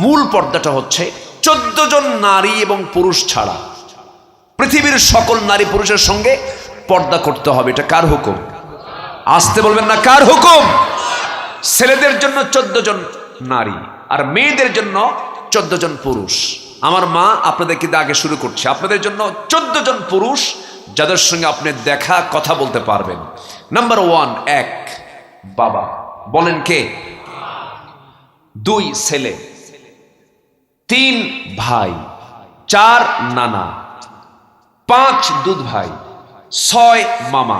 মূল পর্দাটা হচ্ছে 14 জন নারী এবং পুরুষ ছাড়া পৃথিবীর সকল নারী পুরুষের সঙ্গে পর্দা করতে হবে। এটা কার হুকুম? আসতে বলবেন না, কার হুকুম? ছেলেদের জন্য 14 জন নারী আর মেয়েদের জন্য 14 জন পুরুষ। আমার মা আপনাদেরকে আগে শুরু করছে, আপনাদের জন্য 14 জন পুরুষ যাদের সঙ্গে আপনি দেখা কথা বলতে পারবেন। নাম্বার 1, এক বাবা, বলেন কে? 2 ছেলে, 3 ভাই, 4 নানা, 5 দুধ ভাই, 6 মামা,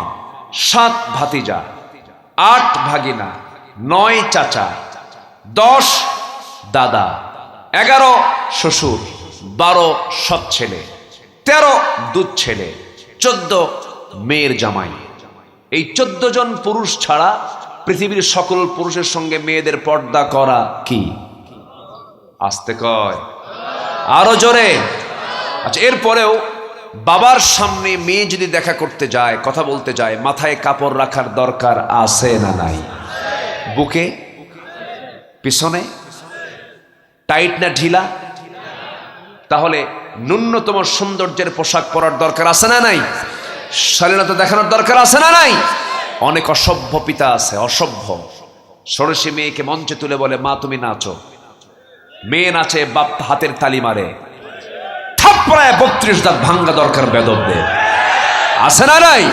7 ভাতিজা, 8 ভাগিনা, 9 চাচা, 10 দাদা, 11 শ্বশুর, 12 সৎ ছেলে, 13 দুধ ছেলে, 14 মেয়ের জামাই। এই 14 জন পুরুষ ছাড়া পৃথিবীর সকল পুরুষের সঙ্গে মেয়েদের পর্দা করা কি? আসতে কয়, আরো জোরে। আচ্ছা, এরপরেও বাবার সামনে মেয়ে যদি দেখা করতে যায়, কথা বলতে যায়, মাথায় কাপড় রাখার দরকার আছে না নাই? বুকে, পিছনে, টাইট না ঢিলা? তাহলে ন্যূনতম সৌন্দর্যের পোশাক পরার দরকার আছে না নাই? শালীনতা দেখানোর দরকার আছে না নাই? অনেক অসভ্য পিতা আছে, অসভ্য ষোড়শী মেয়েকে মঞ্চে তুলে বলে, মা তুমি নাচো। মেয়ে নাচে, বাপ হাতের তালি মারে, থাপ্পড়ায় 32 দাঁত ভাঙ্গা দরকার বেদবদের। আছে না নাই?